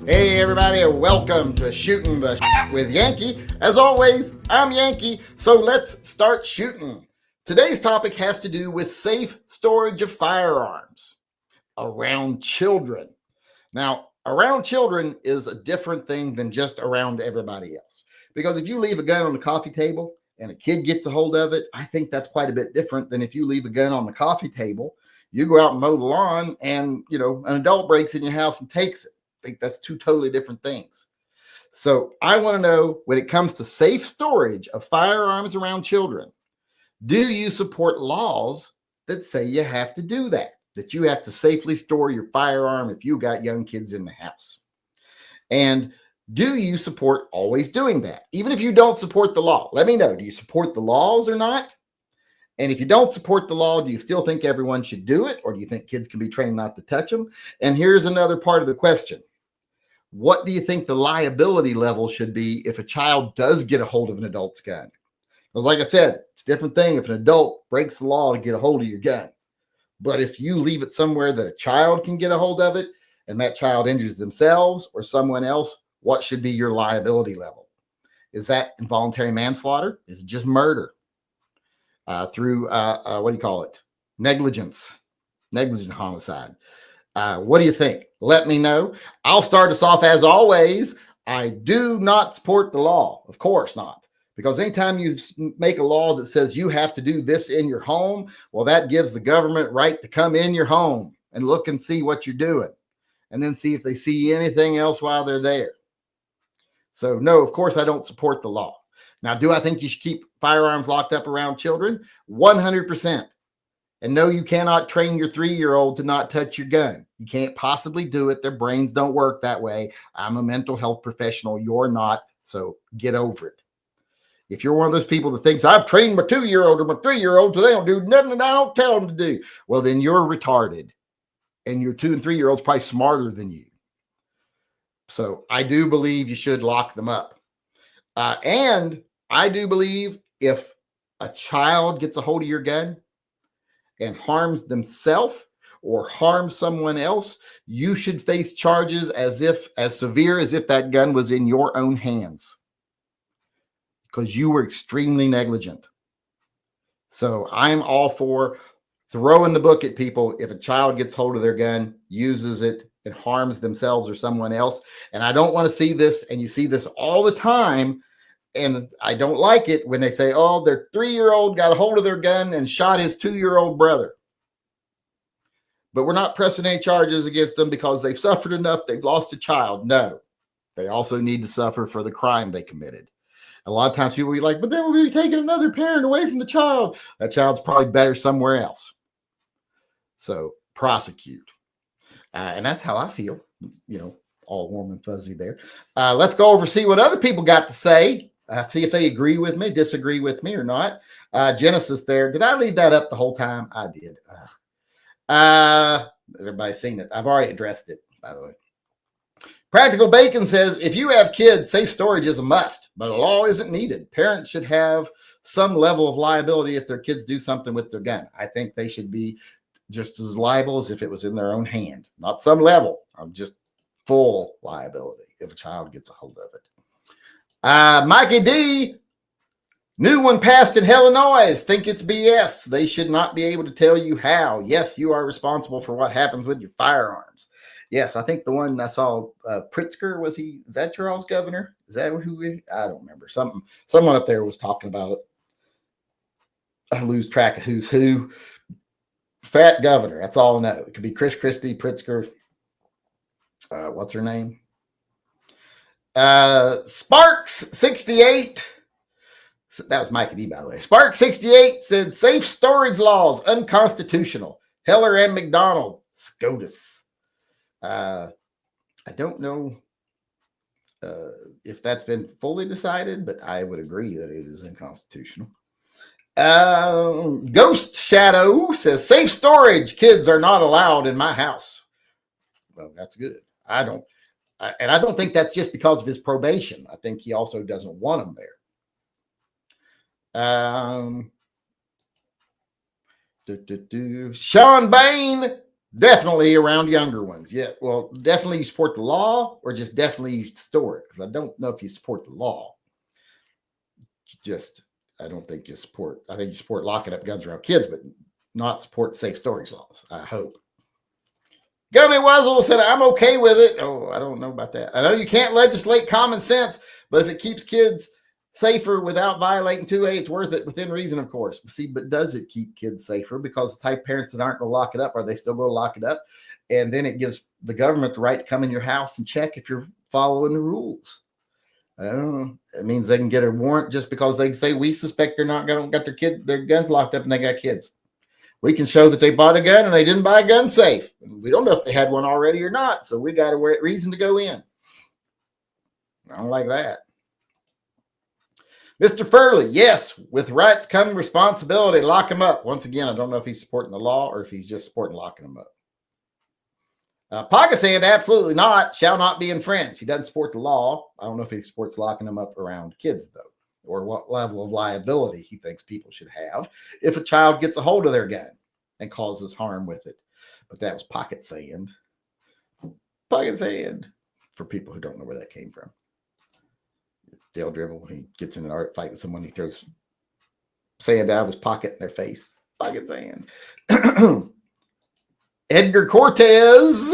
Hey everybody, and welcome to Shooting the with Yankee. As always, I'm Yankee, so let's start shooting. Today's topic has to do with safe storage of firearms around children. Now, around children is a different thing than just around everybody else. Because if you leave a gun on the coffee table and a kid gets a hold of it, I think that's quite a bit different than if you leave a gun on the coffee table, you go out and mow the lawn and, an adult breaks in your house and takes it. I think that's two totally different things. So I want to know, when it comes to safe storage of firearms around children, do you support laws that say you have to do that you have to safely store your firearm if you got young kids in the house? And do you support always doing that? Even if you don't support the law, let me know. Do you support the laws or not? And if you don't support the law, do you still think everyone should do it? Or do you think kids can be trained not to touch them? And here's another part of the question. What do you think the liability level should be if a child does get a hold of an adult's gun? Because like I said, it's a different thing if an adult breaks the law to get a hold of your gun. But if you leave it somewhere that a child can get a hold of it and that child injures themselves or someone else, what should be your liability level? Is that involuntary manslaughter? Is it just murder? Through, what do you call it? Negligent homicide. What do you think? Let me know. I'll start us off as always. I do not support the law. Of course not. Because anytime you make a law that says you have to do this in your home, well, that gives the government right to come in your home and look and see what you're doing. And then see if they see anything else while they're there. So no, of course I don't support the law. Now, do I think you should keep firearms locked up around children? 100%. And no, you cannot train your 3-year-old to not touch your gun. You can't possibly do it. Their brains don't work that way. I'm a mental health professional. You're not. So get over it. If you're one of those people that thinks I've trained my 2-year-old or my 3-year-old so they don't do nothing that I don't tell them to do, well, then you're retarded. And your 2 and 3-year-old's probably smarter than you. So I do believe you should lock them up. And I do believe if a child gets a hold of your gun and harms themselves or harms someone else, you should face charges as severe as if that gun was in your own hands, because you were extremely negligent. So I'm all for throwing the book at people if a child gets hold of their gun, uses it, and harms themselves or someone else. And I don't want to see this, and you see this all the time, and I don't like it when they say, oh, their 3-year-old got a hold of their gun and shot his 2-year-old brother. But we're not pressing any charges against them because they've suffered enough. They've lost a child. No, they also need to suffer for the crime they committed. A lot of times people will be like, but then we'll be taking another parent away from the child. That child's probably better somewhere else. So prosecute. And that's how I feel, all warm and fuzzy there. Let's go over, see what other people got to say. See if they agree with me, disagree with me or not. Genesis there. Did I leave that up the whole time? I did. Everybody's seen it. I've already addressed it, by the way. Practical Bacon says, if you have kids, safe storage is a must, but a law isn't needed. Parents should have some level of liability if their kids do something with their gun. I think they should be just as liable as if it was in their own hand. Not some level of just full liability if a child gets a hold of it. Mikey D, new one passed in Illinois. Think it's BS. They should not be able to tell you how. Yes, you are responsible for what happens with your firearms. Yes, I think the one I saw, Pritzker, is that your all's governor? Is that who? I don't remember. Someone up there was talking about it. I lose track of who's who. Fat governor. That's all I know. It could be Chris Christie, Pritzker. What's her name? Sparks 68. That was Mikey D, by the way. Sparks 68 said safe storage laws unconstitutional. Heller and McDonald, SCOTUS. I don't know if that's been fully decided, but I would agree that it is unconstitutional. Ghost Shadow says safe storage. Kids are not allowed in my house. Well, that's good. I don't think that's just because of his probation. I think he also doesn't want them there. Sean Bain Definitely around younger ones. Yeah. Well, definitely you support the law or just definitely you store it. Because I don't know if you support the law. Just, I don't think you support, I think you support locking up guns around kids, but not support safe storage laws. I hope. Gummy Wuzzle said, I'm okay with it. Oh, I don't know about that. I know you can't legislate common sense, but if it keeps kids safer without violating 2A, it's worth it within reason, of course. See, but does it keep kids safer? Because the type of parents that aren't going to lock it up, are they still going to lock it up? And then it gives the government the right to come in your house and check if you're following the rules. I don't know. It means they can get a warrant just because they say we suspect they're not going to got their guns locked up and they got kids. We can show that they bought a gun and they didn't buy a gun safe. We don't know if they had one already or not, so we got a reason to go in. I don't like that. Mr. Furley, yes, with rights come responsibility. Lock him up. Once again, I don't know if he's supporting the law or if he's just supporting locking him up. Pocket saying absolutely not, shall not be infringed. He doesn't support the law. I don't know if he supports locking them up around kids, though, or what level of liability he thinks people should have if a child gets a hold of their gun and causes harm with it. But that was pocket sand. Pocket sand, for people who don't know where that came from. Dale dribble, he gets in an art fight with someone, he throws sand out of his pocket in their face. Pocket sand. Edgar Cortez,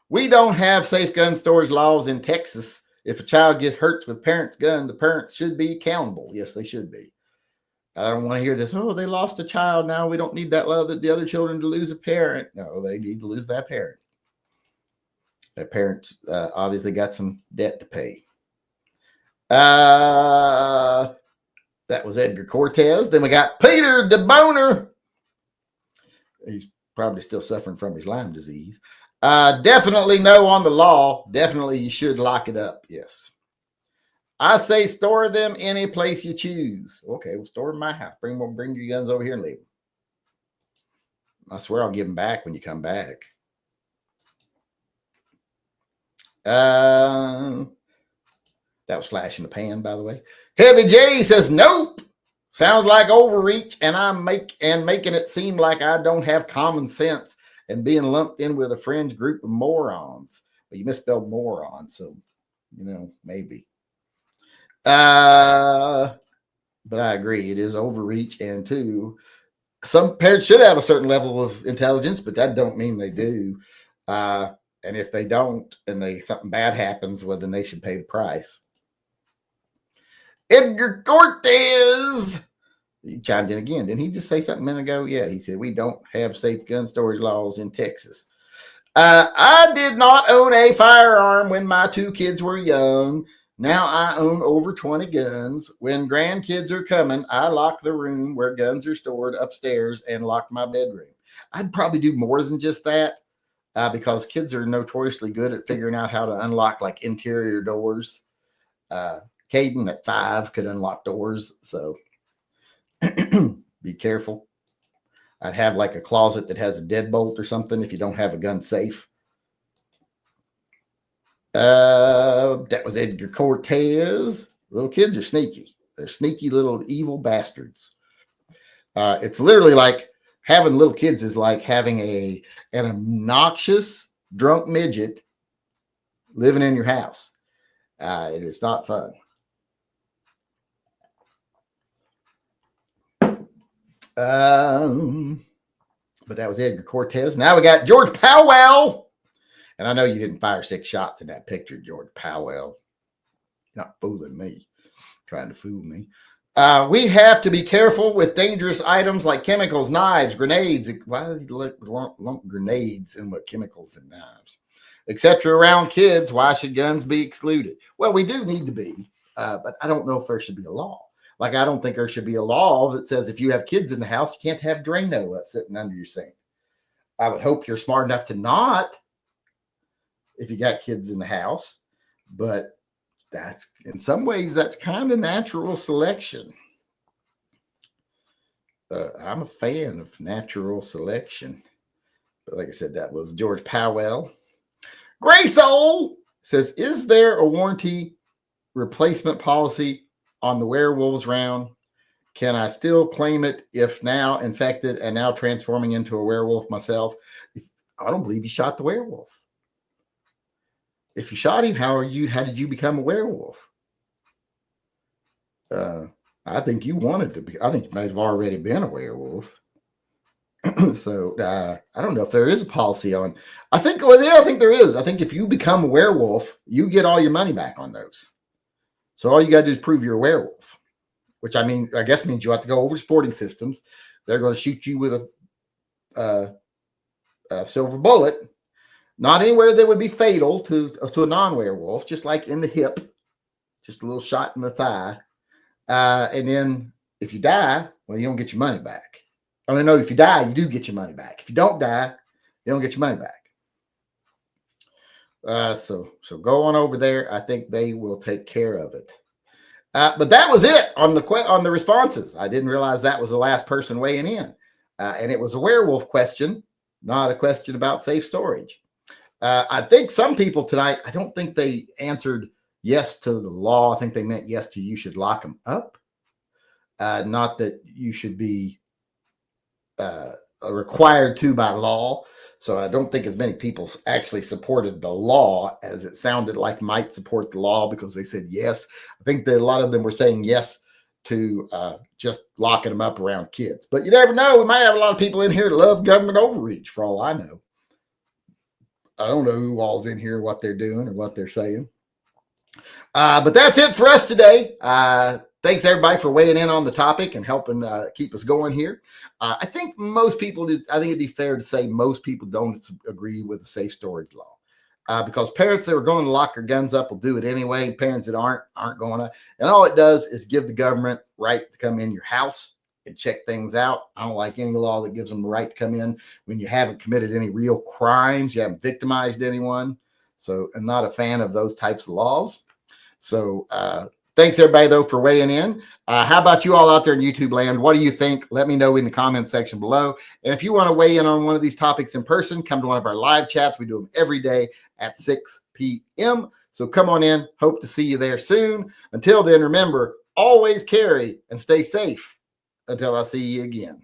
we don't have safe gun storage laws in Texas. If a child gets hurt with parents' gun, the parents should be accountable. Yes, they should be. I don't want to hear this, oh, they lost a child. Now we don't need the other children to lose a parent. No, they need to lose that parent. That parent obviously got some debt to pay. That was Edgar Cortez. Then we got Peter DeBoner. He's probably still suffering from his Lyme disease. Definitely no on the law. Definitely you should lock it up. Yes. I say store them any place you choose. Okay, we'll store them in my house. Bring your guns over here and leave them. I swear I'll give them back when you come back. That was flash in the pan, by the way. Heavy J says nope. Sounds like overreach, and I'm making it seem like I don't have common sense and being lumped in with a fringe group of morons. But you misspelled moron, so maybe. But I agree, it is overreach, and two, some parents should have a certain level of intelligence, but that don't mean they do. And if they don't, and something bad happens, well, then they should pay the price. Edgar Cortez, he chimed in again. Didn't he just say something a minute ago? Yeah, he said we don't have safe gun storage laws in Texas. I did not own a firearm when my 2 kids were young. Now I own over 20 guns. When grandkids are coming, I lock the room where guns are stored upstairs and lock my bedroom. I'd probably do more than just that because kids are notoriously good at figuring out how to unlock like interior doors. Caden at 5 could unlock doors, so be careful. I'd have like a closet that has a deadbolt or something if you don't have a gun safe. That was Edgar Cortez. Little kids are sneaky. They're sneaky little evil bastards. It's literally like having little kids is like having an obnoxious drunk midget living in your house. It is not fun. But that was Edgar Cortez. Now we got George Powell. And I know you didn't fire 6 shots in that picture, George Powell. You're not fooling me, trying to fool me. We have to be careful with dangerous items like chemicals, knives, grenades. Why does he lump grenades in with chemicals and knives, etc. around kids? Why should guns be excluded? Well, we do need to be, but I don't know if there should be a law. Like, I don't think there should be a law that says if you have kids in the house, you can't have Drano sitting under your sink. I would hope you're smart enough to not if you got kids in the house, but that's in some ways that's kind of natural selection. I'm a fan of natural selection, but like I said, that was George Powell. Gray Soul says, is there a warranty replacement policy on the werewolves round? Can I still claim it if now infected and now transforming into a werewolf myself? I don't believe you shot the werewolf. If you shot him, how did you become a werewolf? I think you wanted to be. I think you might have already been a werewolf. So I don't know if there is a policy on. I think there is. I think if you become a werewolf, you get all your money back on those. So all you got to do is prove you're a werewolf, which I guess means you have to go over sporting systems. They're going to shoot you with a silver bullet, not anywhere that would be fatal to a non-werewolf, just like in the hip, just a little shot in the thigh. And then if you die, well, you don't get your money back. I mean, no, if you die, you do get your money back. If you don't die, you don't get your money back. So go on over there. I think they will take care of it. But that was it on the responses. I didn't realize that was the last person weighing in. And it was a werewolf question, not a question about safe storage. I think some people tonight, I don't think they answered yes to the law. I think they meant yes to you should lock them up. Not that you should be required to by law. So I don't think as many people actually supported the law as it sounded like might support the law because they said yes. I think that a lot of them were saying yes to just locking them up around kids. But you never know. We might have a lot of people in here that love government overreach for all I know. I don't know who all's in here, what they're doing or what they're saying. But that's it for us today. Thanks everybody for weighing in on the topic and helping keep us going here. I think it'd be fair to say most people don't agree with the safe storage law because parents that are going to lock their guns up will do it anyway. Parents that aren't going to. And all it does is give the government right to come in your house and check things out. I don't like any law that gives them the right to come in when you haven't committed any real crimes. You haven't victimized anyone. So I'm not a fan of those types of laws. So thanks everybody though for weighing in. How about you all out there in YouTube land? What do you think? Let me know in the comment section below. And if you want to weigh in on one of these topics in person, come to one of our live chats. We do them every day at 6 p.m. So come on in. Hope to see you there soon. Until then, remember, always carry and stay safe until I see you again.